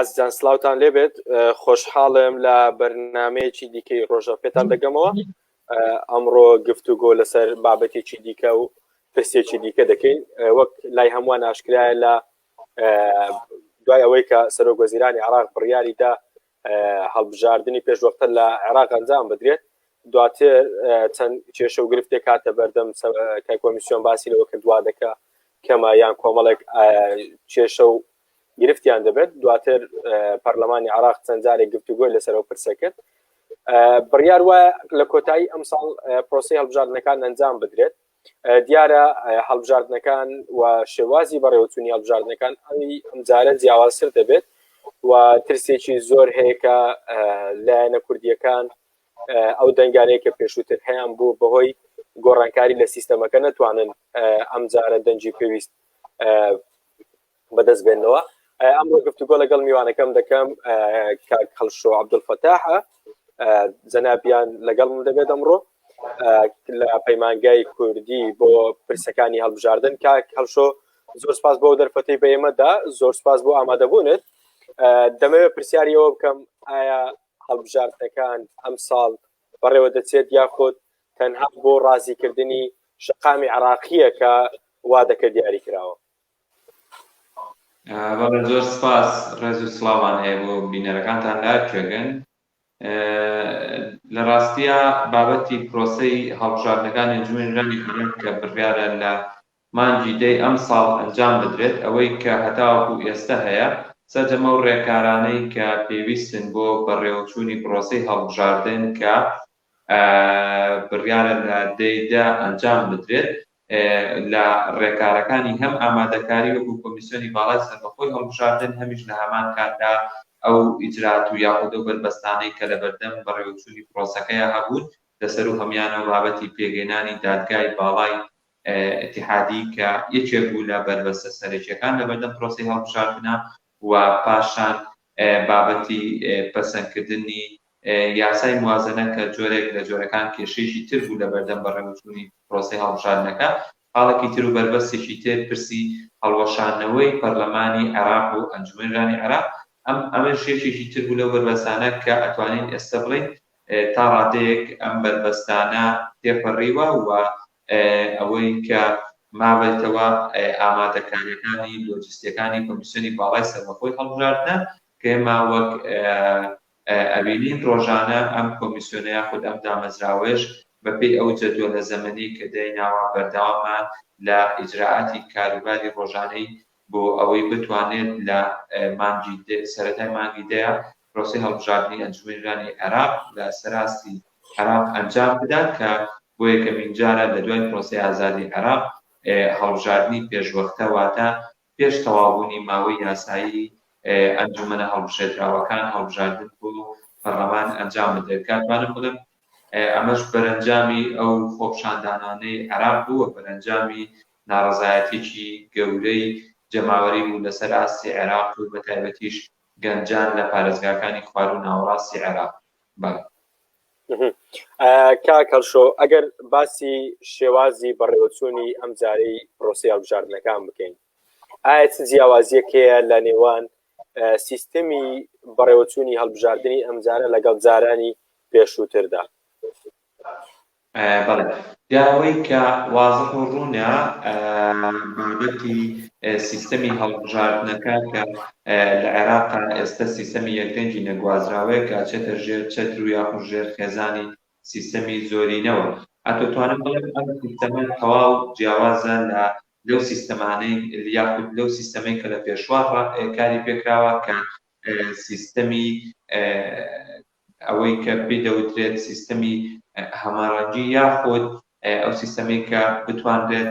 ئازیزان سڵاوتان لێبێت. خۆشحاڵم لە بەرنامەیەکی دیکەی ڕۆژە پێتان دەگەمەوە. ئەمڕۆ گفتوگۆ لەسەر بابەتێکی دیکە و پرسێکی دیکە دەکەین. وەک لای هەمووان ئاشکرایە لە دوای ئەوەی کە سەرۆکوەزیرانی عێراق بڕیاریدا هەڵبژاردننی پێشوەختە لە عێراق ئەنجام بدرێت، دواتر چەند کێشە و گرفتێک هاتە بەردەم کە کۆمیسیۆن باسی لەوە کردوا دەکە کەمە یان کۆمەڵێک کێشە و گرفتیان دەبێت. دواتر پەرلەمانی عێراق چەند جارێک گفتوگۆی لەسەرەوە پرسە کرد. بڕیار وایە لە کۆتایی ئەم ساڵ پرۆسەی هەڵبژاردنەکان ئەنجام بدرێت. دیارە هەڵبژاردنەکان و شێوازی بەڕێوەچوونی هەڵبژاردنەکان ئەم جارە جیاوازتر دەبێت و ترسێکی زۆر هەیە کە لایەنە کوردیەکان ئەو دەنگانەیە کە پێشووتر هەیان بوو بەهۆی گۆڕانکاری لە سیستەمەکە نەتوانن ئەم جارە دەنجی پێویست بەدەست بێنەوە. ئەمڕۆ گفتوگۆ لەگەڵ میوانەکەم دەکەم کاک خەڵشۆ عەبدولفەتاحە، جەنابیان لەگەڵ من دەبێت ئەمڕۆ لە پەیمانگای کوردی بۆ پرسەکانی هەڵبژاردن. کاک خەڵشۆ زۆر سپاس بۆ دەرفەتەی بە ئێمەدا، زۆر سپاس بۆ ئامادەبوونت. دەمەوێت پرسیاری ئەوە بکەم، ئایا هەڵبژاردنەکان ئەم ساڵ بەڕێوە دەچێت یاخود تەنها بۆ ڕازیکردنی شەقامی عێراقیە کە وا دەکە دیاری کراوە؟ زۆر سپاس، ڕێز و سڵاوان هەیە بۆ بینەرەکانتان لاکێگەن. لە ڕاستیە بابەتی پرۆسەی هەڵبژاردنەکان ئەنجومەنی عێراق کە بڕیارە لە مانگی دەی ئەم ساڵ ئەنجام بدرێت، ئەوەی کە هەتاوەکو ئێستا هەیە سەرجەمە و ڕێکارانەی کە پێویستن بۆ بەڕێوەچوونی پرۆسەی هەڵبژاردن کە بڕیارە لە دەیدا ئەنجام بدرێت لە ڕێکارەکانی هەم ئامادەکاری وەکو کۆمیسیۆنی باڵای سەربەخۆی هەڵبژاردن، هەمیش لە هەمان کاتدا ئەو ئیجرات و یاخود و بەربەستانەی کە لە بەردەم بەڕێوەچوونی پرۆسەکەیە هەبوون لەسەر و هەمیانەوە بابەتی پێگەێنانی دادگای باڵای ئیتیحادی کە یەکێک بوو لە بربەستە سەرەکیەکان لە بەردەم پرۆسەی هەڵبژاردنە، و پاشان بابەتی پەسەندکردنی یاسای موازنە کە جۆرێک لە جۆرەکان کێشەیەکی تر بوو لە بەردەم بەڕێوەچوونی پرۆسەی هەڵبژاردنەکە. حاڵێکی تر و بربەستێکی تر پرسی هەڵوەشانەوەی پەرلەمانی عێراق و ئەنجومەنی عێراق. ئەمە شێشێکی تر بوو لەو بربەستانە کە ئەتوانین ئێستا بڵین تا ڕادەیەک ئەم بربەستانە تێپەڕیوە و ئەوەی کە مابێتەوە ئامادەکاریەکانی لۆجستیەکانی کۆمیسیۆنی باڵای سەربەخۆی هەڵبژاردنە کە ئێمە وەک ئەبینین ڕۆژانە ئەم کۆمیسیۆنەیە خود ئەم دامەزراوێش بەپێی ئەو جەدوەلە زەمەنی کە دەیناوە بەردەوامە لە ئیجراعاتی کاروباری ڕۆژانەی بۆ ئەوەی بتوانێت لە سەرەتای مانگی دەیە پرۆسەی هەڵبژاردننی ئەنجومەنی عێراق لە سەراستی عێراق ئەنجام بدات کە بۆ یەکەمین جارە لە دوای پرۆسەی ئازادی عێراق هەڵبژاردننی پێشوەختە واتە پێش تەواوبوونی ماوەی یاسایی ئەنجومەنە هەڵبژێردراوەکان هەڵبژاردن بۆ پەرلەمان ئەنجام بدرێت. کاتوانم بڵم ئەمەش بەرەنجامی ئەو خۆپشاندانانەی عێراق بووە، بەرەنجامی ناڕەزایەتێکی گەورەی جەماوەری بوو لەسەر ئاستی عێراق و بە تایبەتیش گەنجان لە پارێزگاکانی خوار و ناوەڕاستی عێراق. کاک خەڵشۆ، ئەگەر باسی شێوازی بەڕێوەچوونی ئەم جارەی پرۆسەی هەڵبژاردنەکان بکەین، ئایا چ جیاوازیەک هەیە لە نێوان سیستەمی بەڕێوەچوونی هەڵبژاردننی ئەم جارە لەگەڵ جارانی پێشووتردا؟ بەڵێ، جاوەی کە وازڵ و ڕوونە بابەتی سیستەمی هەڵبژاردنەکە کە لە عێراقا ئێستا سیستەمی یەکدەنگی نەگوازراوەیە کە چێتە ژێر چەتر و یاخود ژێر خێزانی سیستەمی زۆرینەوە. ئەتوانم بڵێم ئەم سیستەمە تەواو جیاوازە لەو سیستەمانەی یاخود لەو سیستەمەی کە لە پێشوا کاری پێکراوە کە سیستەمی ئەوەی کە پێی دەوترێت سیستەمی هەماڕەنگی یاخود ئەو سیستەمی کە بتوانرێت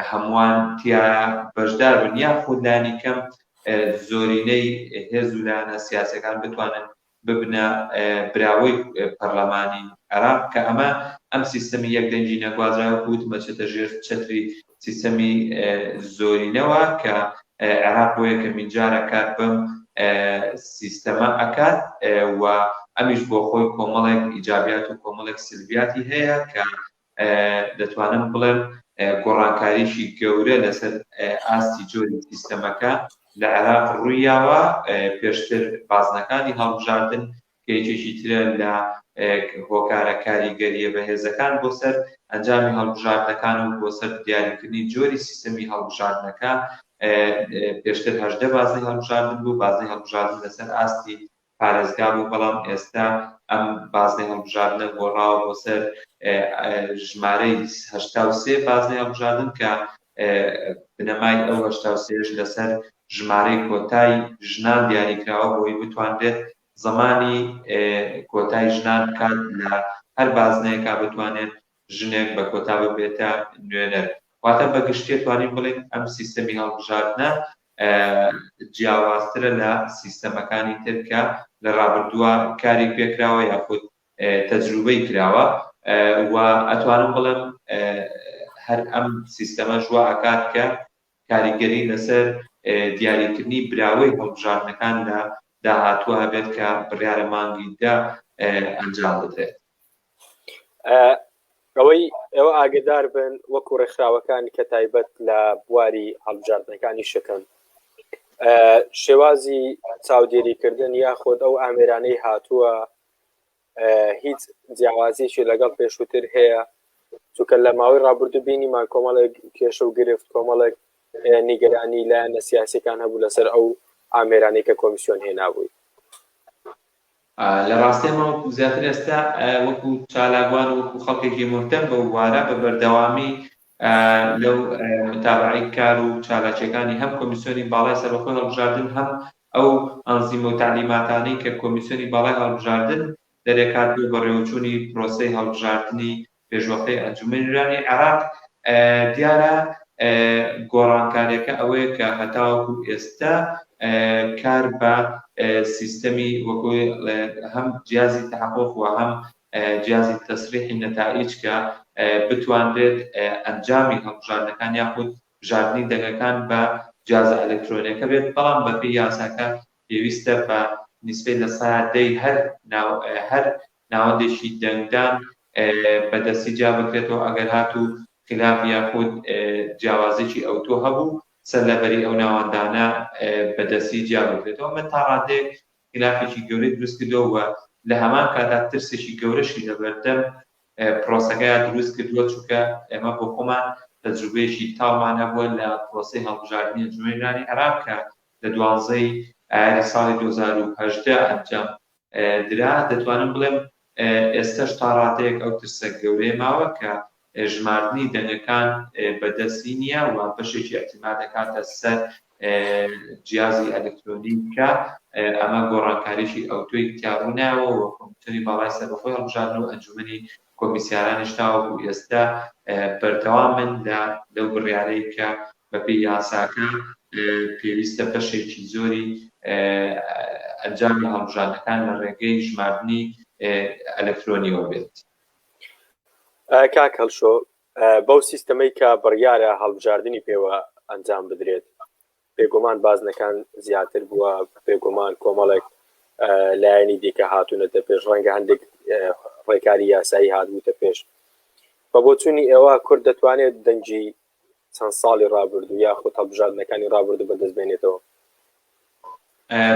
هەمووان تیایە بەشدار بن یاخود لانی کەم زۆرینەی هێز و لایەنە سیاسەکان بتوانن ببنە براوەی پەرلەمانی عێراق کە ئەمە ئەم سیستەمی یەکدەنگی نەگوازراوە بووتمە چێتە ژێر چەتری سیستەمی زۆرینەوە کە عێراق بۆ یەکەمین جارە کات بەم سیستەمە ئەکات و ئەمیش بۆ خۆی کۆمەڵێک ئیجابیات و کۆمەڵێک سلبیاتی هەیە کە دەتوانم بڵێم گۆڕانکاریشی گەورە لەسەر ئاستی جۆری سیستەمەکە لە عێراق ڕوویاوە پێشتر بازنەکانی هەڵبژاردن کە یەکێکی ترە لە هۆکارە کاریگەریە بەهێزەکان بۆ سەر ئەنجامی هەڵبژاردنەکان و بۆ سەر دیاریکردنی جۆری سیستەمی هەڵبژاردنەکە پێشتر 18 بازنەی هەڵبژاردن بوو بازنەی هەڵبژاردن لەسەر ئاستی پارێزگا بوو بەڵام ئێستا ئەم بازنەی هەڵبژاردنە گۆڕاوە بۆ سەر ژمارەی 83 بازنەی هەڵبژاردن کە بنەمای ئەو 83 لەسەر ژمارەی کۆتای ژنان دیاریکراوە بۆی بتوانرێت زمانی کۆتای ژنان بکات لە هەر بازنەیەکا بتوانێت ژنێک بە کۆتا ببێتە نوێنەر واتە بەگشتێ توانین بڵێن ئەم سیستەمی هەڵبژاردنە جیاوازترە لە سیستەمەکانی تر کە لە ڕابردووە کاری پێکراوە یاخود تەجروبەی کراوە و ئەتوانم بڵێم هەر ئەم سیستەمە ژوا ئاکات کە کاریگەری لەسەر دیاریکردنی براوەی هەڵبژاردنەکان لە داهاتووە هەبێت کە بڕیارە مانگیدا ئەنجام بدرێت. ئەوەی ئێوە ئاگدار بن وەکو ڕێکخراوەکانی کە تایبەت لە بواری هەڵبژاردنەکانی شەکەن شێوازی چاودێریکردن یاخۆد ئەو ئامێرانەی هاتووە هیچ جیاوازیشی لەگەڵ پێشووتر هەیە چونکە لە ماوەی ڕابردوو بینیمان کۆمەڵێک کێشە و گرفت کۆمەڵێک نیگەرانی لایەنە سیاسیەکان هەبوو لەسەر ئەو ئامێرانەی کە کۆمیسیۆن هێنابووی. لە ڕاستیمە زیاتر ئێستا وەکو چالاکوان وەکو خەڵکێکی مهتەم بە وارە بە بەردەوامی لەو متابعەی کار و چالاکیەکانی هەم کۆمیسیۆنی باڵای سەربەخۆی هەڵبژاردن هەم ئەو ئەنزیمە و تعلیماتانەی کە کۆمیسیۆنی باڵای هەڵبژاردن دەرێکات بوو بە ڕێوەچوونی پرۆسەی هەڵبژاردننی پێشوەختەی ئەنجومەنی نوێنەرانی عێراق دیارە گۆڕانکاریەکە ئەوەیە کە هەتاوەکو ئێستا کار بە سیستەمی وەکو هەم جیازی تحقق و هەم جیازی تەسریحی نەتائیج کە بتوانرێت ئەنجامی هەڵبژاردنەکان یاخود بژاردننی دەنگەکان بە جیازە ئەلکترۆنیەکە بێت بەڵام بەپێی یاساکە پێویستە بە نیسبەی لە سادەی هەر ناوەندێکی دەنگدان بەدەستی جا بکرێتەوە ئەگەر هاتوو خلاف یاخود جیاوازێکی ئەوتۆ هەبوو سەرلەبەری ئەو ناوەندانە بەدەستی جا بکرێتەوە من تا ڕادێک خلافێکی گەورەی دروست کردەوە لە هەمان کاتا ترسێکی گەورەشی لەبەردەم پرۆسەکەیان دروست کردووە چونکە ئێمە بۆ خۆمان تەجروبەیەکی تاڵمان هەبووە لە پرۆسەی هەڵبژاردننی ئەنجومەنی نوێنەرانی عێراق کە لە 12ی ئایاری ساڵی 2018 ئەنجام درا دەتوانم بڵێم ئێستاش تا ڕادەیەک ئەو ترسە گەورەی ماوە کە ژماردننی دەنگەکان بەدەستی نییە و بەشێکی ئەحتیمال دەکاتە سەر جیازی ئەلکترۆنیکە ئەمە گۆڕانکاریشی ئەوتۆی تیاڕووناوە و کۆمیسیۆنی باڵای سەربەخۆی هەڵبژاردن و ئەنجومەنی کۆمیسیارانیش تاوە بوو ئێستا بەردەوامن لەو بڕیارەی کە بەپێی یاساکە پێویستە بەشێکی زۆری ئەنجامی هەڵبژاردنەکان لە ڕێگەی ژماردننی ئەلکترۆنیەوە بێت. کاک هەڵشۆ بەو سیستەمەی کە بڕیارە هەڵبژاردننی پێوە ئەنجام بدرێت بێگومان بازنەکان زیاتر بووە بێگومان کۆمەڵێک لایەنی دیکە هاتوونەتە پێش ڕەنگە هەندێک ڕێکاری یاسایی هاتبووتە پێش بە بۆچوونی ئێوە کورد دەتوانێت دەنگی چەند ساڵی ڕابردوو یاخود هەڵبژاردنەکانی ڕابردوو بەدەستبێنێتەوە؟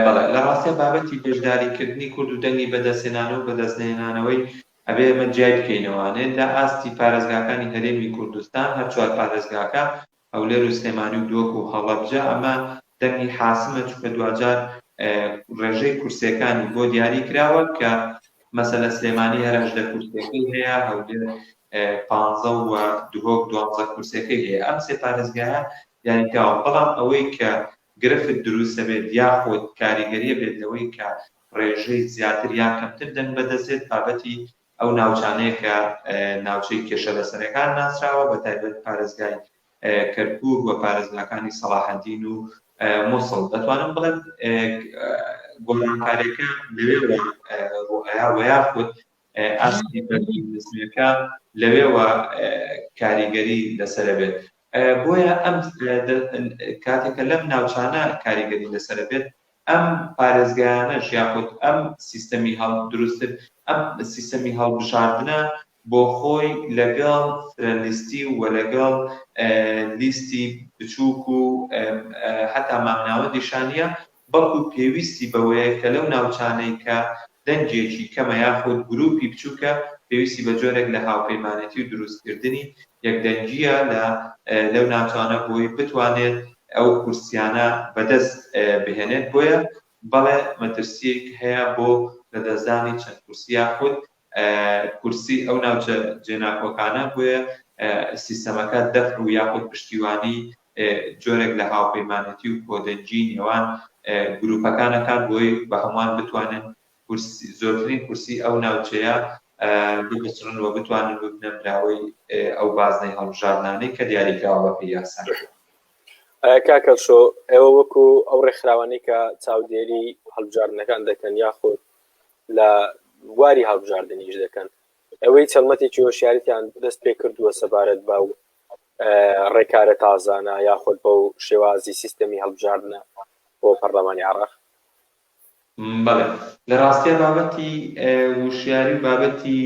بەڵێ لە ڕاستیە بابەتی بێژداریکردنی کورد و دەنگی بەدەستێنان و بەدەستهێنانەوەی ئەبێ ئێمە جای بکەینەوەوانێت لە ئاستی پارێزگاکانی هەرێمی کوردستان هەر چوار پارێزگاکە هەولێر و سلێمانی و دۆک و هەڵەبجە ئەمە دەنگی حاسمە چونکە دوجار ڕێژەی کورسیەکانی بۆ دیاری کراوە کە مەسەلە سلێمانی هەر 18 کورسیەکەی هەیە هەولێر 15 و دهۆک 12 کورسیەکەی هەیە ئەم سێ پارێزگایە دیاریکراوە بەڵام ئەوەی کە گرفت دروستە بێت یاخۆت کاریگەریە بێت لەوەی کە ڕێژەی زیاتر یان کەمتر دەنگ بەدەستێت بابەتی ئەو ناوچانەیە کە ناوچەی کێشە لەسەرەکان ناسراوە بە تایبەت پارێزگای کەرکووک و پارێزگاکانی سەلاحەدین و مووسڵ دەتوانم بڵێم گۆڕانکاریەکە لەوێوە ڕۆحەیە یاخود ئاستی بەرنامەکە لەوێوە کاریگەری لەسەرە بێت بۆیە ئەم کاتێکە لەم ناوچانە کاریگەری لەسەرە بێت ئەم پارێزگایانەش یاخود ئەم سیستەمی هەڵ دروستتر ئەم سیستەمی هەڵبژاردنە بۆ خۆی لەگەڵ لیستی و لەگەڵ لیستی بچووک و حتا مامناوەندیشانە بەڵکو پێویستی بەوەیە کە لەو ناوچانەی کە دەنگێکی کەمە یاخود گروپی بچووکە پێویستی بە جۆرێک لە هاوپەیمانەتی و دروستکردنی یەکدەنگیە لەو ناوچانە بۆی بتوانێت ئەو کورسیانە بەدەست بهێنێت. بۆیە بەڵێ مەترسیەک هەیە بۆ لەدەستدانی چەند کورسی یاخود کورسی ئەو ناوچە جێناکۆکانە. بۆیە سیستەمەکە دەفر و یاخود پشتیوانی جۆرێک لە هاوپەیمانەتی و کۆدەنجی نێوان گروپەکانەکان بۆی بە هەمووان بتوانن زۆرترین کورسی ئەو ناوچەیە ببچڕن و بتوانن ببنە براوەی ئەو بازنەی هەڵبژاردنانەی کە دیاریکراوە بە پێی یاسا. کاکەڵشۆ ئێوە وەکو ئەو ڕێکخراوانەی کە چاودێری هەڵبژاردنەکان دەکەن یاخود لە بواری هەڵبژاردنیش دەکەن، ئەوەی چەلمەتێکی هۆشیاریتیان دەست پێ کردووە سەبارەت بە ڕێکارە تازانە یاخود بەو شێوازی سیستەمی هەڵبژاردنە بۆ پەرلەمانی عێراق؟ بەڵێ لە ڕاستیە بابەتی وشیاری و بابەتی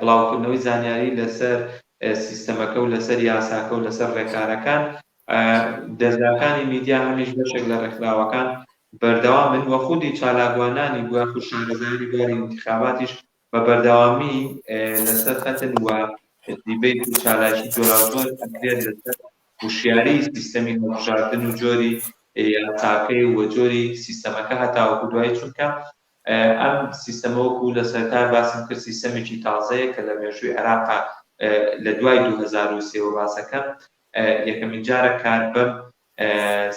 بڵاوکردنەوەی زانیاری لەسەر سیستەمەکە و لەسەر یاساکە و لەسەر ڕێکارەکان دەستگاکانی میدیا هەمیش بەشێک لە ڕێکخراوەکان بەردەوامن وە خودی چالاکوانانی بووە و شارەزاری بواری انتخاباتیش بە بەردەوامی لەسەر خەتن و دیبەیت و چالاکی جۆراوجۆر ئەکرێت لەسەر وشیاری سیستەمی هەڵبژاردن و جۆری یاساکەی و جۆری سیستەمەکە هەتاوەکو دوایی، چونکە ئەم سیستەمەوەکو لە سەرتار باسم کرد سیستەمێکی تازەیە کە لە مێژووی عێراقا لە دوای 2003 باسەکەم یەکەمین جارە کار بەم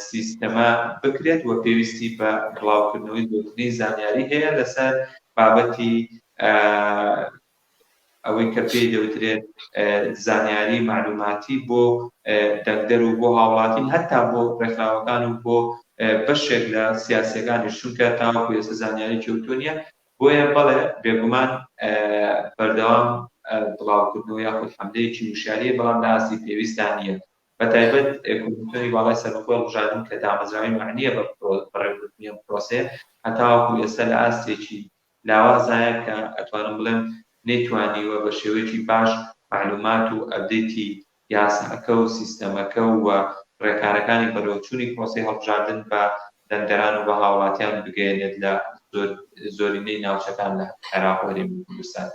سیستەمە بکرێت و پێویستی بە بڵاوکردنەوەی زۆرترین زانیاری هەیە لەسەر بابەتی ئەوەی کە پێی دەوترێت زانیاری معلوماتی بۆ دەنگدەر و بۆ هاوڵاتین هەتا بۆ ڕێکخراوەکان و بۆ بەشێک لە سیاسەکانی چونکە تاوەکو ئێستا زانیاری کەوتووە نیە. بۆیە بەڵێ بێگومان بەردەوام بڵاوکردنەوە یاخود حەملەیەکی وشاریە، بەڵام لە ئاستی پێویستان نیە. بەتایبەت کۆمیسیۆنی باڵای سەربەخۆی هەڵبژاردن کە دامەزراوی معنیە بە ڕێکوردنی ئەم پرۆسەیە هەتاوەکو ئێستا لە ئاستێکی لاوازایە کە ئەتوانم بڵێم نەیتوانیوە بە شێوەیەکی باش معلومات و ئەپدەیتی یاساکە و سیستەمەکە و ڕێکارەکانی بەرەوچوونی پرۆسەی هەڵبژاردن بە دەنگدەران و بە هاوڵاتیان بگەێنێت لە زۆرینەی ناوچەکان لە عێراق و هەرێمی کوردستان.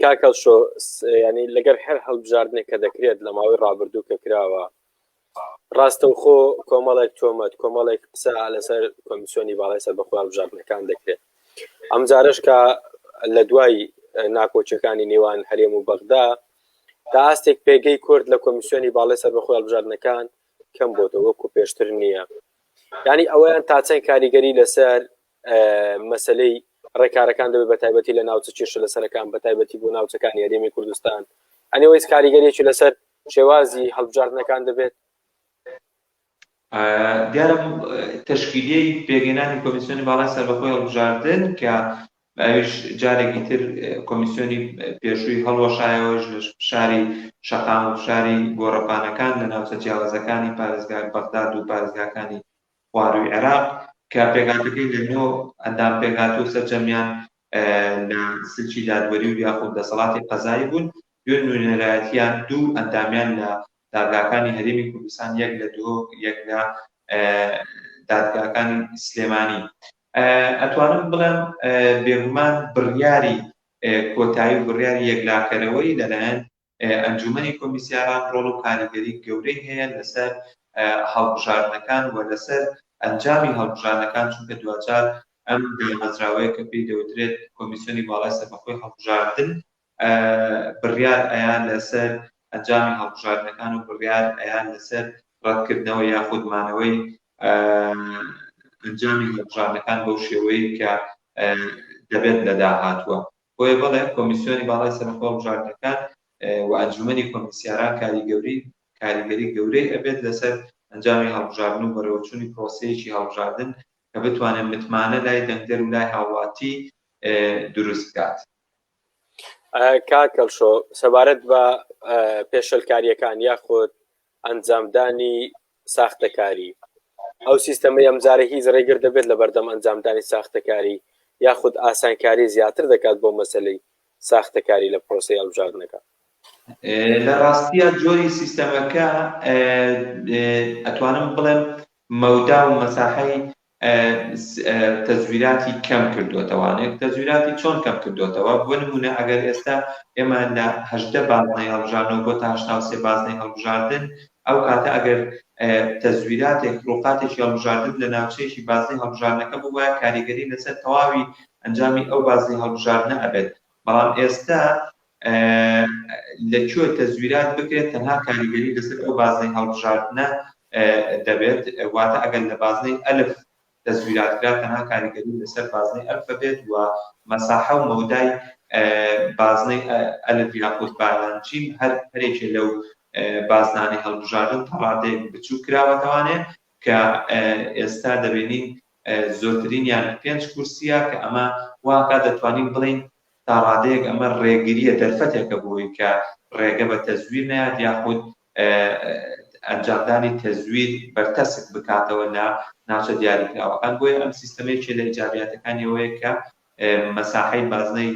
کاکەڵشۆ ینی لەگەر هەر هەڵبژاردنێک کە دەکرێت لە ماوەی ڕابردوو کە کراوە ڕاستەوخۆ کۆمەڵێک تۆمەت کۆمەڵێک قسە لەسەر کۆمیسیۆنی باڵای سەربەخۆی هەڵبژاردنەکان دەکرێت. ئەم جارش کە لە دوای ناکۆچەکانی نێوان هەرێم و بەغدا تا ئاستێک پێگەی کورد لە کۆمیسیۆنی باڵای سەربەخۆی هەڵبژاردنەکان کەم بۆتەوە وەکو پێشتر نییە. ینی ئەوەیان تا چەند کاریگەری لەسەر مەسلەی ڕێکارەکان دەبێت بە تایبەتی لە ناوچە کێشە لەسەرەکان بە تایبەتی بۆ ناوچەکانی هەرێمی کوردستان ئەنیوەیس کاریگەریەکی لەسەر شێوازی هەڵبژاردنەکان دەبێت؟ دیارە تەشکیلیەی پێگەیاندنی کۆمیسیۆنی باڵای سەربەخۆی هەڵبژاردن کە ئەویش جارێکی تر کۆمیسیۆنی پێشووی هەڵوەشایەوەش لە شاری شەقام و شاری گۆڕەپانەکان لە ناوچە جیاوازەکانی پارێزگای بەغداد و پارێزگاکانی خواروی عێراق کە پێگاتەکەی لەنۆ ئەندام پێگاتوو سەرجەمیان لە سلکی دادوەری و یاخود دەسەڵاتی قەزایی بوون. دوێن نوێنەرایەتیان دوو ئەندامیان لە دادگاکانی هەرێمی کوردستان یەک لە دادگاکانی سلێمانی. ئەتوانم بڵێم بێگومان بڕیاری کۆتایی و بڕیاری یەکلاکەرەوەی لەلایەن ئەنجومەنی کۆمیسیاران ڕۆڵ و کاریگەری گەورەی هەیە لەسەر هەڵبژاردنەکان و لەسەر ئەنجامی هەڵبژاردنەکان، چونکە دوجار ئەم دامەزراوەیە کە پێی دەوترێت کۆمیسیۆنی باڵای سەربەخۆی هەڵبژاردن بڕیار ئەیان لەسەر ئەنجامی هەڵبژاردنەکان و بڕیار ئەیان لەسەر ڕەتکردنەوە یاخود مانەوەی ئەنجامی هەڵبژاردنەکان بەو شێوەیە کە دەبێت لە داهاتووە. بۆیە بڵێ کۆمیسیۆنی باڵای سەربەخۆی هەڵبژاردنەکان و ئەنجومەنی کۆمیسیاران کاریگەری گەورەی ئەبێت لەسەر ئەنجامی هەڵبژاردن و بەرەوچوونی پرۆسەیەکی هەڵبژاردن کە بتوانێت متمانە لای دەنگدەر و لای هاوڵاتی دروست بکات. کاکەڵشۆ سەبارەت بە پێشەلکاریەکان یاخود ئەنجامدانی ساختەکاری ئەو سیستەمەی ئەمجارە هیچ ڕێگر دەبێت لە بەردەم ئەنجامدانی ساختەکاری یاخود ئاسانکاری زیاتر دەکات بۆ مەسلەی ساختەکاری لە پرۆسی هەڵبژاردنەکە. لە ڕاستیە جۆری سیستەمەکە ئەتوانم بڵێم مەودا و مەساحەی تەزویراتی کەم کردوتەوانێت تەزویراتی چۆن کەم کردوتەوە بۆ نمونە ئەگەر ئێستا ئێمە لە 18 بازنەی هەڵبژاردنەوە بۆ تا 83 بازنەی هەڵبژاردن ئەو کاتە ئەگەر تەزویراتێک ڕووقاتێکی هەڵبژاردن لە ناوچەیەکی بازنەی هەڵبژاردنەکە بووە کاریگەری لەسەر تەواوی ئەنجامی ئەو بازنەی هەڵبژاردنە ئەبێت بەڵام ئێستا لەکوێ تەزویرات بکرێت تەنها کاریگەری لەسەر ئەو بازنەی هەڵبژاردنە دەبێت واتە ئەگەر لە بازنەی ئەلف تەزویراتکرا تەنها کاریگەری لەسەر بازنەی ئەلف بێت و مەساحە و مەودای بازنەی ئەلف یاخود بارانچین هەرێکێ لەو بازنانی هەڵبژاردن تەڕادەیەک بچوو کراوەتەوانێت کە ئێستا دەبینین زۆرترینیان 5 کورسیە کە ئەمە واکە دەتوانین بڵین تا ڕادەیەک ئەمە ڕێگریە دەرفەتێکە بۆی کە ڕێگە بە تەزویر نەیات یاخود ئەنجامدانی تەزویر بەرتەسک بکاتەوە لە ناوچە دیاریکراوەکان بۆیە ئەم سیستەمێکی لە ئیجابیاتەکانیەوەیە کە مەساحەی بازنەی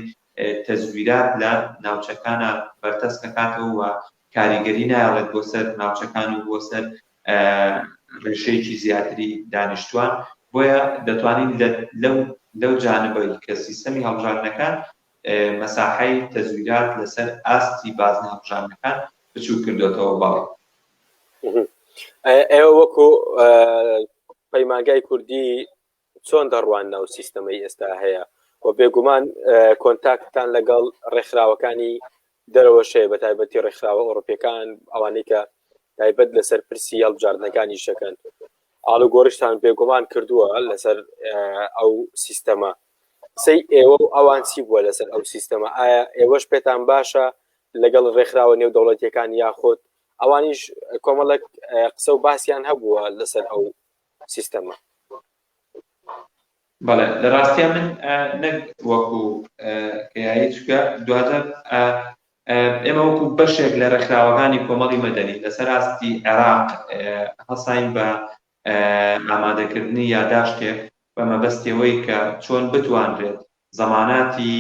تەزویرات لە ناوچەکانە بەرتەس دەکاتەوە و کاریگەری نایڵێت بۆ سەر ناوچەکان و بۆ سەر ڕێشەیەکی زیاتری دانیشتوان بۆیە دەتوانین لەو جانبەی کە سیستەمی هەڵبژاردنەکان مەساحەی تەزویرات لەسەر ئاستی بازنە هەڵبژاردنەکان بچوو کردوتەوە باڵێ. ئێوە وەکو پەیمانگای کوردی چۆن دەڕوان ناو سیستەمەی ئێستا هەیە و بێگومان کۆنتاکتتان لەگەڵ ڕێکخراوەکانی دەرەوە شەیە بە تایبەتی ڕێکخراوە ئەوڕۆپیەکان ئەوانەی کە تایبەت لەسەر پرسی هەڵبژاردنەکانی شەکەن ئاڵوگۆڕیشتان بێگومان کردووە لەسەر ئەو سیستەمە سەی ئێوە و ئەوان چی بووە لەسەر ئەو سیستەمە ئایا ئێوەش پێتان باشە لەگەڵ ڕێکخراوە نێودەوڵەتیەکان یاخۆت ئەوانیش کۆمەڵک قسە و باسییان هەبووە لەسەر ئەو سیستەمە؟ بەڵێ لە ڕاستیە من نەک وەکو کەیایچکە دواتر ئێمە وەکو بەشێک لە ڕێکخراوەکانی کۆمەڵی مەدەنی لەسەر ئاستی عێراق هەساین بە ئامادەکردنی یاداشتێک بە مەبەستەوەی کە چۆن بتوانرێت زەماناتی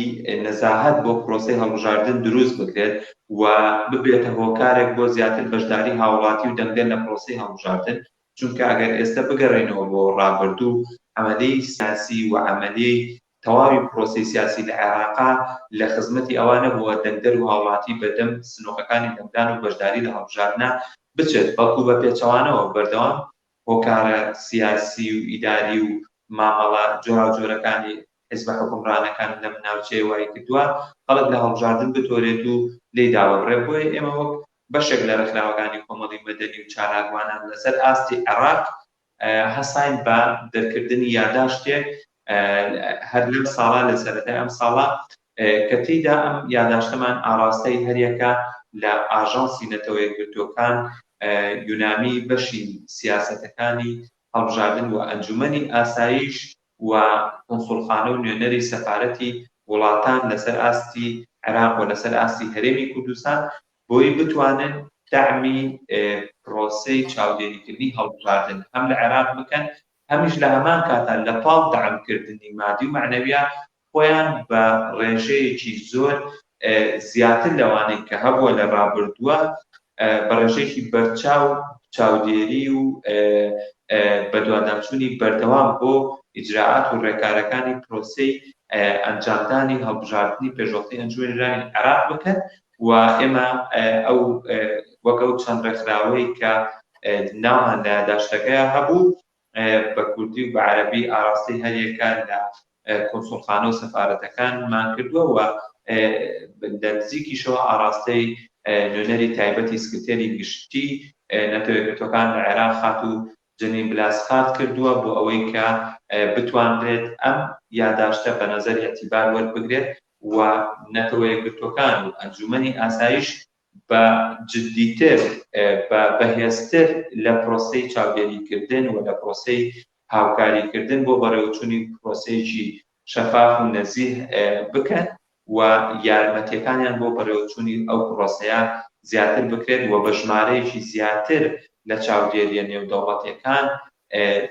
نەزاهەت بۆ پرۆسەی هەڵبژاردن دروست بکرێت و ببێتە هۆکارێک بۆ زیاتر بەشداری هاوڵاتی و دەنگدەر لە پرۆسەی هەڵبژاردن چونکە ئەگەر ئێستا بگەڕێنەوە بۆ ڕابردوو عەمەلەی سیاسی و عەمەلەی تەواوی پرۆسەی سیاسی لە عێراقا لە خزمەتی ئەوانە بووە دەنگدەر و هاوڵاتی بەدەم سنووقەکانی دەنگدان و بەشداری لە هەڵبژاردنە بچێت بەڵکو بە پێچەوانەوە بەردەوام هۆکارە سیاسی و ئیداری و مامەڵە جۆرا و جۆرەکانی حیزبە حکومڕانەکان لەم ناوچەیە وای کردووە خەڵک لە هەڵبژاردن بتۆرێت و لێی داوەڕێ بۆیە ئێمە وەک بەشێک لە ڕێکخراوەکانی کۆمەڵی مەدەنی و چالاکوانان لەسەر ئاستی عێراق هەساین بە دەرکردنی یاداشتێک هەر لەم ساڵا لە سەرەتای ئەم ساڵا کە تێیدا ئەم یاداشتەمان ئاراستەی هەریەکە لە ئاژانسی نەتەوە یەکگرتووەکان یونامی بەشی سیاسەتەکانی هەڵبژاردن و ئەنجومەنی ئاسایش و کۆنسوڵخانە و نوێنەری سەفارەتی وڵاتان لەسەر ئاستی عێراق و لەسەر ئاستی هەرێمی کوردستان بۆی بتوانن دعمی پرۆسەی چاودێریکردنی هەڵبژاردن هەم لە عێراق بکەن هەمیش لە هەمان کاتە لە پاڵ دعمکردنی مادی و معنەویە خۆیان بە ڕێژەیەکی زۆر زیاتر لەوانەی کە هەبووە لە ڕابردووە بە ڕێژەیەکی بەرچاو چاودێری و بەدواداچوونی بەردەوام بۆ ئیجراعات و ڕێکارەکانی پرۆسەی ئەنجامدانی هەڵبژاردننی پێشوەختەی ئەنجومەنی عێراق بکەن و ئێمە ئەو وەکە ئەو چەند ڕێکخراوەی کە ناوان لە یاداشتەکەیە هەبوو بە کوردی و بە عەرەبی ئاراستەی هەریەکە لە کۆنسوڵخانە و سەفارەتەکانمان کردووە و لە نزیکیشەوە ئاراستەی نوێنەری تایبەتی سکرتێری گشتی نەتەوە یەکگرتووەکان لە عێراق هات و جنین بلاسخات کردووە بۆ ئەوەی کە بتوانرێت ئەم یاداشتە بە نەزەر ئێعتیبار وەربگرێت و نەتەوە یەکگرتووەکان و ئەنجومەنی ئاسایش بە جددیتر بە بەهێزتر لە پرۆسەی چاودێریکردن و لە پرۆسەی هاوکاریکردن بۆ بەڕێوەچوونی پرۆسەیەکی شەفاف و نەزیه بکەن و یارمەتیەکانیان بۆ بەڕێوەچوونی ئەو پرۆسەیە زیاتر بکرێت و بە ژمارەیەکی زیاتر لە چاودێریە نێودەوڵەتیەکان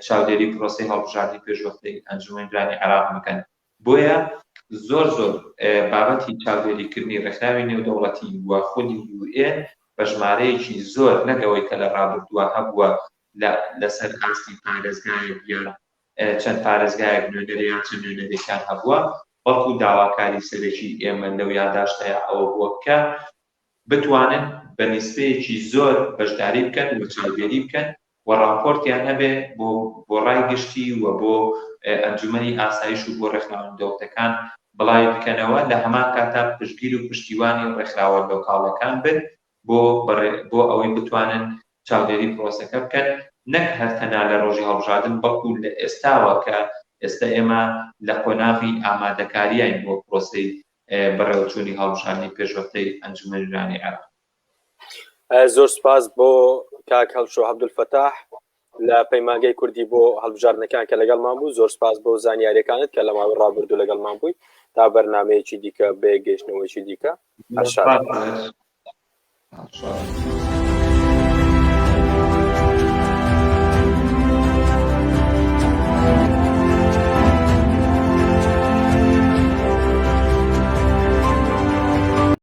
چاودێری پرۆسەی هەڵبژاردننی پێشوەختەی ئەنجومەنی عێراق بکەن. بۆیە زۆر بابەتی چاودێریکردنی ڕێکخراوی نێودەوڵەتی وە خودی UN بە ژمارەیەکی زۆر نەکەوەی کە لە ڕابردووە هەبووە لەسەر ئاستی پارێزگایەک یا چەند پارێزگایەک نوێنەریان چەند نوێنەرێکیان هەبووە، بەڵکو داواکاری سەرەکی ئێمە لەو یادداشتەیە ئەوە بووە کە بتوانن بە نیسبەیەکی زۆر بەشداری بکەن و چاودێری بکەن و راپۆرتیان هەبێ بۆ ڕای گشتی و بۆ ئەنجومەنی ئاسایش و بۆ ڕێکخراوە دەوڵەتەکان بڵاوی بکەنەوە لە هەمان کاتا پشتگیر و پشتیوانی ڕێکخراوە لۆکاڵەکان بن بۆ ئەوەی بتوانن چاودێری پرۆسەکە بکەن، نەک هەر تەنها لە ڕۆژی هەڵبژاردن بەڵکو لە ئێستاوە کە ئێستا ئێمە لە قۆناغی ئامادەکاریین بۆ پرۆسەی بەڕێوەچوونی هەڵبژاردنی پێشوەفتەی ئەنجومەنی نوێنەرانی عێراق. زۆر سپاس بۆ کاک هەڵشۆ عەبدولفەتاح لە پەیمانگەی کوردی بۆ هەڵبژاردنەکان کە لەگەڵمان بوو. زۆر سپاس بۆ زانیاریەکانت کە لە ماوەی ڕابردوو لەگەڵمان بووی تا بەرنامەیەکی دیکە بێ گەیشتنەوەیکی دیکە.